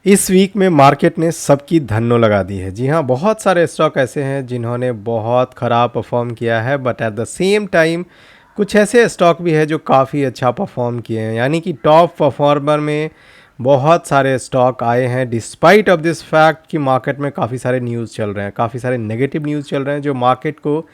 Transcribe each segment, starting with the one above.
इस वीक में मार्केट ने सबकी धन्नो लगा दी है। जी हाँ, बहुत सारे स्टॉक ऐसे हैं जिन्होंने बहुत ख़राब परफॉर्म किया है, but at the same time कुछ ऐसे स्टॉक भी है जो काफ़ी अच्छा परफॉर्म किए हैं। यानी कि टॉप परफॉर्मर में बहुत सारे स्टॉक आए हैं डिस्पाइट ऑफ दिस फैक्ट कि मार्केट में काफ़ी सारे न्यूज़ चल रहे हैं, काफ़ी सारे नेगेटिव न्यूज़ चल रहे हैं जो मार्केट को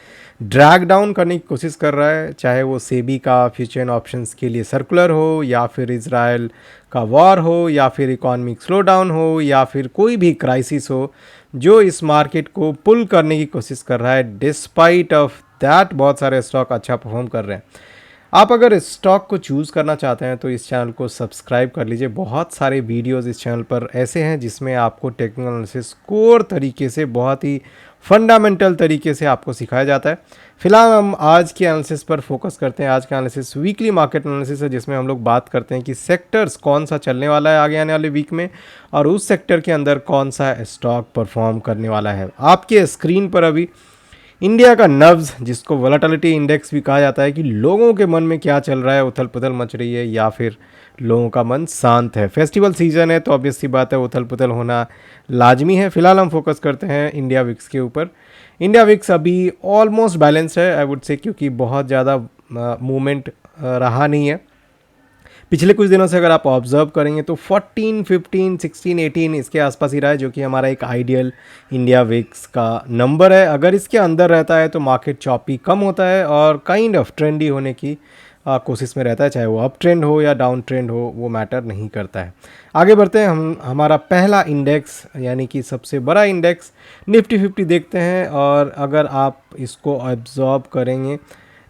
ड्रैग डाउन करने की कोशिश कर रहा है। चाहे वो सेबी का फ्यूचर एंड ऑप्शंस के लिए सर्कुलर हो, या फिर इजराइल का वॉर हो, या फिर इकोनॉमिक स्लो डाउन हो, या फिर कोई भी क्राइसिस हो जो इस मार्केट को पुल करने की कोशिश कर रहा है। डिस्पाइट ऑफ दैट बहुत सारे स्टॉक अच्छा परफॉर्म कर रहे हैं। आप अगर इस स्टॉक को चूज़ करना चाहते हैं तो इस चैनल को सब्सक्राइब कर लीजिए। बहुत सारे वीडियोस इस चैनल पर ऐसे हैं जिसमें आपको टेक्निकल एनालिसिस कोर तरीके से, बहुत ही फंडामेंटल तरीके से आपको सिखाया जाता है। फिलहाल हम आज के एनालिसिस पर फोकस करते हैं। आज का एनालिसिस वीकली मार्केट एनालिसिस है, जिसमें हम लोग बात करते हैं कि सेक्टर्स कौन सा चलने वाला है आगे आने वाले वीक में, और उस सेक्टर के अंदर कौन सा स्टॉक परफॉर्म करने वाला है। आपके स्क्रीन पर अभी इंडिया का नब्ज, जिसको वोलेटिलिटी इंडेक्स भी कहा जाता है, कि लोगों के मन में क्या चल रहा है, उथल पुथल मच रही है या फिर लोगों का मन शांत है। फेस्टिवल सीजन है तो ऑब्वियस सी बात है उथल पुथल होना लाजमी है। फिलहाल हम फोकस करते हैं इंडिया विक्स के ऊपर। इंडिया विक्स अभी ऑलमोस्ट बैलेंस है आई वुड से, क्योंकि बहुत ज़्यादा मूवमेंट रहा नहीं है पिछले कुछ दिनों से। अगर आप ऑब्जर्व करेंगे तो 14, 15, 16, 18 इसके आसपास ही रहा है, जो कि हमारा एक आइडियल इंडिया विक्स का नंबर है। अगर इसके अंदर रहता है तो मार्केट चॉपी कम होता है और काइंड ऑफ ट्रेंडी होने की कोशिश में रहता है। चाहे वो अप ट्रेंड हो या डाउन ट्रेंड हो, वो मैटर नहीं करता है। आगे बढ़ते हैं, हम हमारा पहला इंडेक्स यानी कि सबसे बड़ा इंडेक्स निफ्टी 50 देखते हैं। और अगर आप इसको ऑब्जर्व करेंगे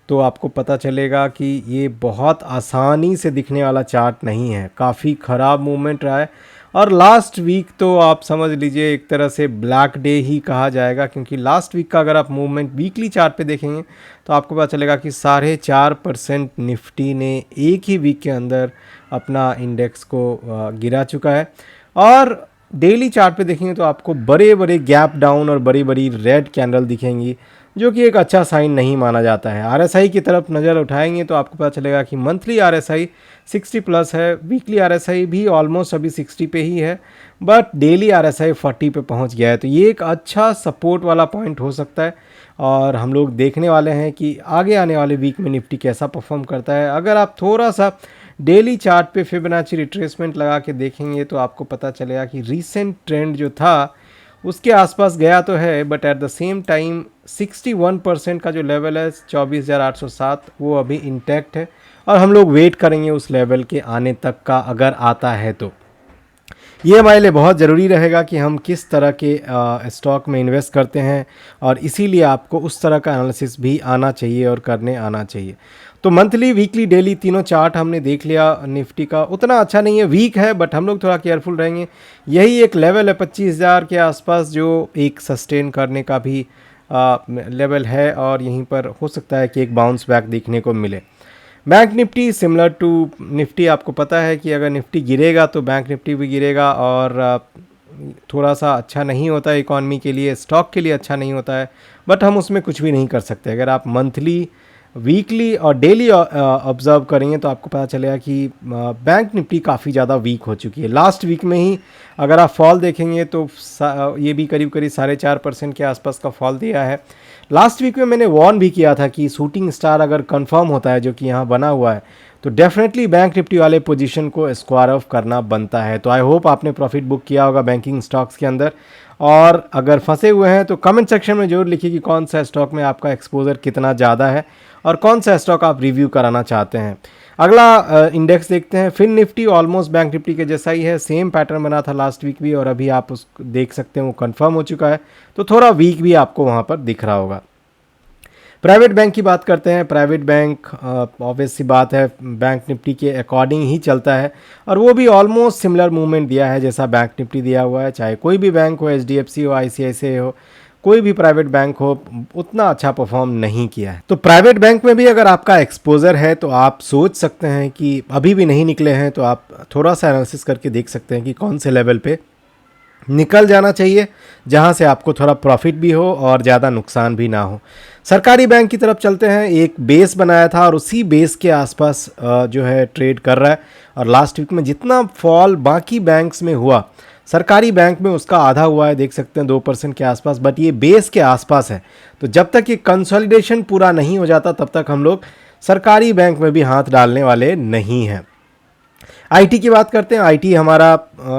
तो आपको पता चलेगा कि ये बहुत आसानी से दिखने वाला चार्ट नहीं है, काफ़ी ख़राब मूवमेंट रहा है। और लास्ट वीक तो आप समझ लीजिए एक तरह से ब्लैक डे ही कहा जाएगा, क्योंकि लास्ट वीक का अगर आप मूवमेंट वीकली चार्ट पे देखेंगे तो आपको पता चलेगा कि 4.5% निफ्टी ने एक ही वीक के अंदर अपना इंडेक्स को गिरा चुका है। और डेली चार्ट पे देखेंगे तो आपको बड़े बड़े गैप डाउन और बड़ी बड़ी रेड कैंडल दिखेंगी, जो कि एक अच्छा साइन नहीं माना जाता है। आरएसआई की तरफ नज़र उठाएंगे तो आपको पता चलेगा कि मंथली आरएसआई 60 प्लस है, वीकली आरएसआई भी ऑलमोस्ट अभी 60 पे ही है, बट डेली आरएसआई 40 पे पहुंच गया है। तो ये एक अच्छा सपोर्ट वाला पॉइंट हो सकता है, और हम लोग देखने वाले हैं कि आगे आने वाले वीक में निफ्टी कैसा परफॉर्म करता है। अगर आप थोड़ा सा डेली चार्ट पे फिबोनाची रिट्रेसमेंट लगा के देखेंगे तो आपको पता चलेगा कि रीसेंट ट्रेंड जो था उसके आसपास गया तो है, but at the same time 61% का जो लेवल है 24,807 वो अभी इंटैक्ट है, और हम लोग वेट करेंगे उस लेवल के आने तक का। अगर आता है तो ये हमारे लिए बहुत ज़रूरी रहेगा कि हम किस तरह के स्टॉक में इन्वेस्ट करते हैं, और इसीलिए आपको उस तरह का एनालिसिस भी आना चाहिए और करने आना चाहिए। तो मंथली, वीकली, डेली तीनों चार्ट हमने देख लिया। निफ्टी का उतना अच्छा नहीं है, वीक है, बट हम लोग थोड़ा केयरफुल रहेंगे। यही एक लेवल है 25,000 के आसपास, जो एक सस्टेन करने का भी लेवल है, और यहीं पर हो सकता है कि एक बाउंस बैक देखने को मिले। Bank Nifty similar to Nifty, आपको पता है कि अगर निफ्टी गिरेगा तो बैंक निफ्टी भी गिरेगा, और थोड़ा सा अच्छा नहीं होता है इकॉनमी के लिए, स्टॉक के लिए अच्छा नहीं होता है, बट हम उसमें कुछ भी नहीं कर सकते। अगर आप मंथली, वीकली और डेली ऑब्जर्व करेंगे तो आपको पता चलेगा कि बैंक निफ्टी काफ़ी ज़्यादा वीक हो चुकी है। लास्ट वीक में ही अगर आप फॉल देखेंगे तो ये भी करीब करीब 4.5% के आसपास का फॉल दिया है। लास्ट वीक में मैंने वार्न भी किया था कि शूटिंग स्टार अगर कंफर्म होता है, जो कि यहाँ बना हुआ है, तो डेफिनेटली बैंक निफ्टी वाले पोजीशन को स्क्वायर ऑफ करना बनता है। तो आई होप आपने प्रॉफिट बुक किया होगा बैंकिंग स्टॉक्स के अंदर, और अगर फंसे हुए हैं तो कमेंट सेक्शन में जरूर लिखिए कि कौन सा स्टॉक में आपका एक्सपोजर कितना ज़्यादा है और कौन सा स्टॉक आप रिव्यू कराना चाहते हैं। अगला इंडेक्स देखते हैं, fin Nifty almost bank Nifty के जैसा ही है, सेम पैटर्न बना था लास्ट वीक भी, और अभी आप उस देख सकते हैं वो कंफर्म हो चुका है, तो थोड़ा वीक भी आपको वहाँ पर दिख रहा होगा। प्राइवेट बैंक की बात करते हैं। प्राइवेट बैंक ऑब्वियस सी बात है बैंक निफ्टी के अकॉर्डिंग ही चलता है, और वो भी ऑलमोस्ट सिमिलर मूवमेंट दिया है जैसा बैंक निफ्टी दिया हुआ है। चाहे कोई भी बैंक हो, एचडीएफसी हो, आईसीआईसीआई हो, कोई भी प्राइवेट बैंक हो, उतना अच्छा परफॉर्म नहीं किया है। तो प्राइवेट बैंक में भी अगर आपका एक्सपोजर है तो आप सोच सकते हैं कि अभी भी नहीं निकले हैं, तो आप थोड़ा सा एनालिसिस करके देख सकते हैं कि कौन से लेवल पे निकल जाना चाहिए, जहां से आपको थोड़ा प्रॉफिट भी हो और ज़्यादा नुकसान भी ना हो। सरकारी बैंक की तरफ चलते हैं। एक बेस बनाया था और उसी बेस के आसपास जो है ट्रेड कर रहा है, और लास्ट वीक में जितना फॉल बाकी बैंक्स में हुआ, सरकारी बैंक में उसका आधा हुआ है, देख सकते हैं 2% के आसपास, बट ये बेस के आसपास है। तो जब तक ये कंसोलिडेशन पूरा नहीं हो जाता तब तक हम लोग सरकारी बैंक में भी हाथ डालने वाले नहीं हैं। आईटी की बात करते हैं। आईटी हमारा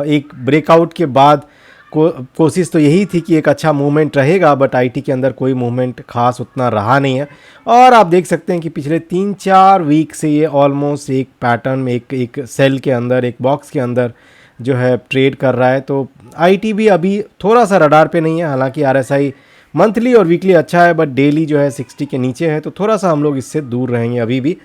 एक ब्रेकआउट के बाद कोशिश तो यही थी कि एक अच्छा मूवमेंट रहेगा, बट आईटी के अंदर कोई मूवमेंट खास उतना रहा नहीं है। और आप देख सकते हैं कि पिछले 3-4 वीक से ये ऑलमोस्ट एक पैटर्न में एक सेल के अंदर, एक बॉक्स के अंदर जो है ट्रेड कर रहा है। तो आईटी भी अभी थोड़ा सा रडार पे नहीं है, हालांकि आरएसआई मंथली और वीकली अच्छा है, बट डेली जो है 60 के नीचे है, तो थोड़ा सा हम लोग इससे दूर रहेंगे अभी भी।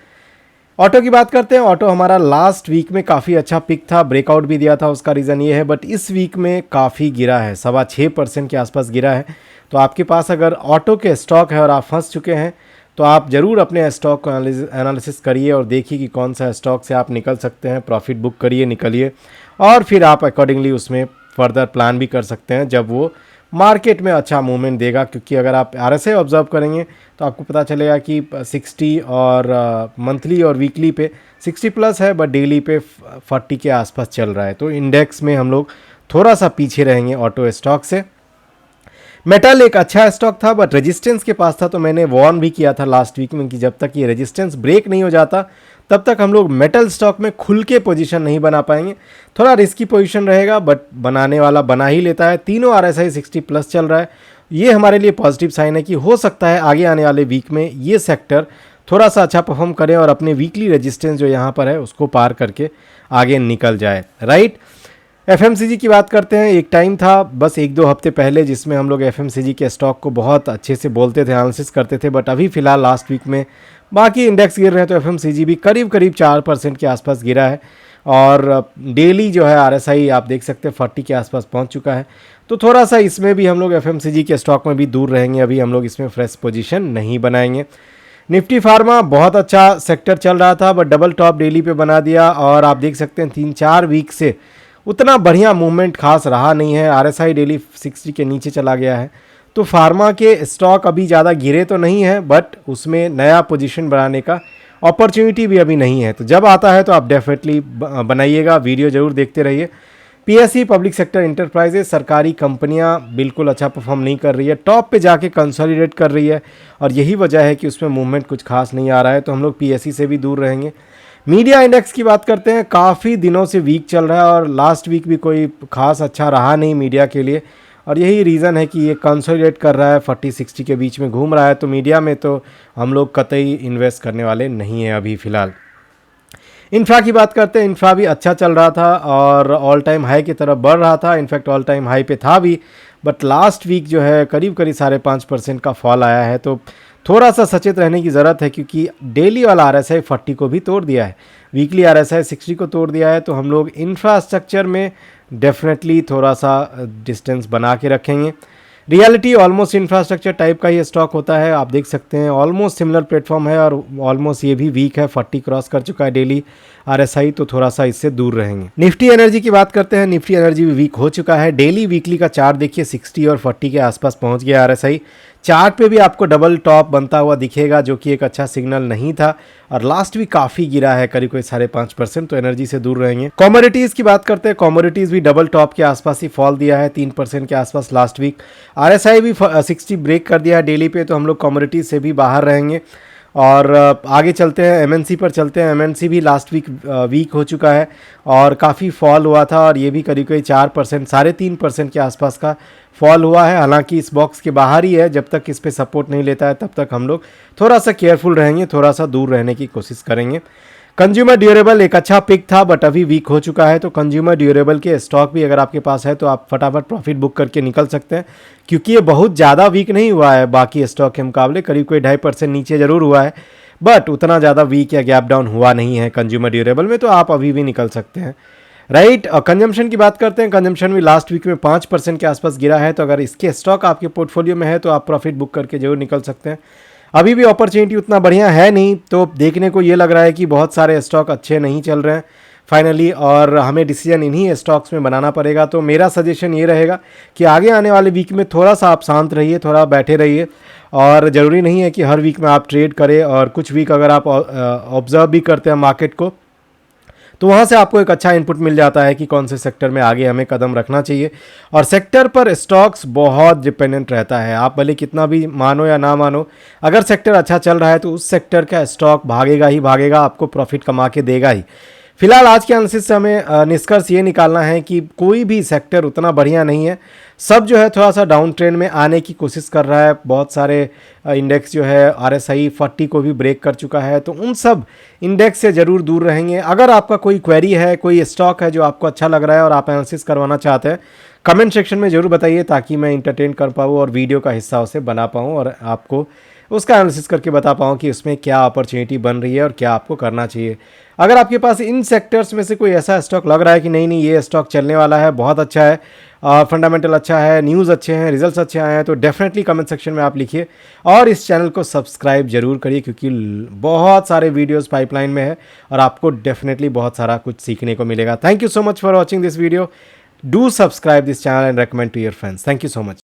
ऑटो की बात करते हैं। ऑटो हमारा लास्ट वीक में काफ़ी अच्छा पिक था, ब्रेकआउट भी दिया था, उसका रीज़न ये है, बट इस वीक में काफ़ी गिरा है, 6.25% के आसपास गिरा है। तो आपके पास अगर ऑटो के स्टॉक है और आप फंस चुके हैं तो आप ज़रूर अपने स्टॉक को एनालिसिस करिए और देखिए कि कौन सा स्टॉक से आप निकल सकते हैं, प्रॉफिट बुक करिए, निकलिए, और फिर आप अकॉर्डिंगली उसमें फर्दर प्लान भी कर सकते हैं जब वो मार्केट में अच्छा मूवमेंट देगा। क्योंकि अगर आप आरएसआई ऑब्जर्व करेंगे तो आपको पता चलेगा कि 60 और मंथली और वीकली पे 60 प्लस है, बट डेली पे 40 के आसपास चल रहा है। तो इंडेक्स में हम लोग थोड़ा सा पीछे रहेंगे ऑटो स्टॉक से। मेटल एक अच्छा स्टॉक था, बट रेजिस्टेंस के पास था, तो मैंने वार्न भी किया था लास्ट वीक में कि जब तक ये रेजिस्टेंस ब्रेक नहीं हो जाता तब तक हम लोग मेटल स्टॉक में खुल के पोजीशन नहीं बना पाएंगे। थोड़ा रिस्की पोजीशन रहेगा, बट बनाने वाला बना ही लेता है। तीनों आरएसआई 60 प्लस चल रहा है, ये हमारे लिए पॉजिटिव साइन है कि हो सकता है आगे आने वाले वीक में ये सेक्टर थोड़ा सा अच्छा परफॉर्म करे और अपने वीकली रेजिस्टेंस जो यहाँ पर है उसको पार करके आगे निकल जाए, राइट। एफएमसीजी की बात करते हैं। एक टाइम था बस 1-2 हफ्ते पहले जिसमें हम लोग एफएमसीजी के स्टॉक को बहुत अच्छे से बोलते थे, एनालिसिस करते थे, बट अभी फिलहाल लास्ट वीक में बाकी इंडेक्स गिर रहे हैं तो एफएमसीजी भी करीब 4% के आसपास गिरा है। और डेली जो है आरएसआई आप देख सकते हैं 40 के आसपास पहुंच चुका है। तो थोड़ा सा इसमें भी हम लोग एफएमसीजी के स्टॉक में भी दूर रहेंगे, अभी हम लोग इसमें फ्रेश पोजीशन नहीं बनाएंगे। निफ्टी फार्मा बहुत अच्छा सेक्टर चल रहा था, बट डबल टॉप डेली पे बना दिया, और आप देख सकते हैं 3-4 वीक से उतना बढ़िया मूवमेंट खास रहा नहीं है। आरएसआई डेली 60 के नीचे चला गया है। तो फार्मा के स्टॉक अभी ज़्यादा गिरे तो नहीं है, बट उसमें नया पोजीशन बनाने का अपॉर्चुनिटी भी अभी नहीं है। तो जब आता है तो आप डेफिनेटली बनाइएगा, वीडियो ज़रूर देखते रहिए। पीएसई पब्लिक सेक्टर इंटरप्राइजेज, सरकारी कंपनियां बिल्कुल अच्छा परफॉर्म नहीं कर रही है, टॉप पे जाके कंसोलिडेट कर रही है, और यही वजह है कि उसमें मूवमेंट कुछ खास नहीं आ रहा है। तो हम लोग पीएसई से भी दूर रहेंगे। मीडिया इंडेक्स की बात करते हैं। काफ़ी दिनों से वीक चल रहा है और लास्ट वीक भी कोई खास अच्छा रहा नहीं मीडिया के लिए, और यही रीज़न है कि ये कंसोलिडेट कर रहा है, 40-60 के बीच में घूम रहा है। तो मीडिया में तो हम लोग कतई इन्वेस्ट करने वाले नहीं हैं अभी फ़िलहाल। इंफ्रा की बात करते हैं। इंफ्रा भी अच्छा चल रहा था और ऑल टाइम हाई की तरफ बढ़ रहा था, इनफैक्ट ऑल टाइम हाई पे था भी, बट लास्ट वीक जो है करीब 5.5% का फॉल आया है। तो थोड़ा सा सचेत रहने की ज़रूरत है, क्योंकि डेली वाला आरएसआई 40 को भी तोड़ दिया है, वीकली आरएसआई 60 को तोड़ दिया है। तो हम लोग इंफ्रास्ट्रक्चर में डेफिनेटली थोड़ा सा डिस्टेंस बना के रखेंगे। रियलिटी ऑलमोस्ट इंफ्रास्ट्रक्चर टाइप का ये स्टॉक होता है, आप देख सकते हैं ऑलमोस्ट सिमिलर प्लेटफॉर्म है, और ऑलमोस्ट ये भी वीक है, 40 क्रॉस कर चुका है डेली आरएसआई, तो थोड़ा सा इससे दूर रहेंगे। निफ्टी एनर्जी की बात करते हैं। निफ्टी एनर्जी भी वीक हो चुका है, डेली वीकली का चार्ट देखिए 60 और 40 के आसपास पहुंच गया आरएसआई। चार्ट पे भी आपको डबल टॉप बनता हुआ दिखेगा, जो कि एक अच्छा सिग्नल नहीं था, और लास्ट भी काफ़ी गिरा है, करीब 5.5%, तो एनर्जी से दूर रहेंगे। कमोडिटीज़ की बात करते हैं। कमोडिटीज़ भी डबल टॉप के आसपास ही फॉल दिया है, 3% के आसपास लास्ट वीक। आरएसआई भी 60 ब्रेक कर दिया है डेली पे, तो हम लोग कमोडिटीज़ से भी बाहर रहेंगे। और आगे चलते हैं, एमएनसी पर चलते हैं। एमएनसी भी लास्ट वीक वीक हो चुका है और काफ़ी फॉल हुआ था, और ये भी करीब 4%, 3.5% के आसपास का फॉल हुआ है। हालांकि इस बॉक्स के बाहर ही है, जब तक इस पे सपोर्ट नहीं लेता है तब तक हम लोग थोड़ा सा केयरफुल रहेंगे, थोड़ा सा दूर रहने की कोशिश करेंगे। कंज्यूमर ड्यूरेबल एक अच्छा पिक था, बट अभी वीक हो चुका है। तो कंज्यूमर ड्यूरेबल के स्टॉक भी अगर आपके पास है तो आप फटाफट प्रॉफिट बुक करके निकल सकते हैं, क्योंकि ये बहुत ज़्यादा वीक नहीं हुआ है बाकी स्टॉक के मुकाबले, करीब 2.5% नीचे ज़रूर हुआ है, बट उतना ज़्यादा वीक या गैप डाउन हुआ नहीं है कंज्यूमर ड्यूरेबल में, तो आप अभी भी निकल सकते हैं, राइट। और कंजम्पशन की बात करते हैं। कंजम्पशन भी लास्ट वीक में 5% के आसपास गिरा है, तो अगर इसके स्टॉक आपके पोर्टफोलियो में है तो आप प्रॉफिट बुक करके जरूर निकल सकते हैं। अभी भी अपॉर्चुनिटी उतना बढ़िया है नहीं, तो देखने को ये लग रहा है कि बहुत सारे स्टॉक अच्छे नहीं चल रहे हैं फाइनली, और हमें डिसीजन इन्हीं स्टॉक्स में बनाना पड़ेगा। तो मेरा सजेशन ये रहेगा कि आगे आने वाले वीक में थोड़ा सा आप शांत रहिए, थोड़ा बैठे रहिए, और ज़रूरी नहीं है कि हर वीक में आप ट्रेड करें, और कुछ वीक अगर आप ऑब्जर्व भी करते हैं मार्केट को, तो वहाँ से आपको एक अच्छा इनपुट मिल जाता है कि कौन से सेक्टर में आगे हमें कदम रखना चाहिए। और सेक्टर पर स्टॉक्स बहुत डिपेंडेंट रहता है, आप भले कितना भी मानो या ना मानो, अगर सेक्टर अच्छा चल रहा है तो उस सेक्टर का स्टॉक भागेगा ही भागेगा, आपको प्रॉफिट कमा के देगा ही। फिलहाल आज के एनालिसिस से हमें निष्कर्ष ये निकालना है कि कोई भी सेक्टर उतना बढ़िया नहीं है, सब जो है थोड़ा सा डाउन ट्रेंड में आने की कोशिश कर रहा है। बहुत सारे इंडेक्स जो है RSI 40 को भी ब्रेक कर चुका है, तो उन सब इंडेक्स से ज़रूर दूर रहेंगे। अगर आपका कोई क्वेरी है, कोई स्टॉक है जो आपको अच्छा लग रहा है और आप एनालिसिस करवाना चाहते हैं, कमेंट सेक्शन में ज़रूर बताइए ताकि मैं इंटरटेन कर पाऊँ और वीडियो का हिस्सा उसे बना पाऊँ और आपको उसका एनालिसिस करके बता पाऊँ कि उसमें क्या अपॉर्चुनिटी बन रही है और क्या आपको करना चाहिए। अगर आपके पास इन सेक्टर्स में से कोई ऐसा स्टॉक लग रहा है कि नहीं नहीं ये स्टॉक चलने वाला है, बहुत अच्छा है, फंडामेंटल अच्छा है, न्यूज़ अच्छे हैं, रिजल्ट्स अच्छे आए हैं, तो डेफिनेटली कमेंट सेक्शन में आप लिखिए और इस चैनल को सब्सक्राइब जरूर करिए क्योंकि बहुत सारे वीडियोस पाइपलाइन में है और आपको डेफिनेटली बहुत सारा कुछ सीखने को मिलेगा। Thank you so much for watching this video. Do subscribe this channel and recommend to your friends. Thank you so much.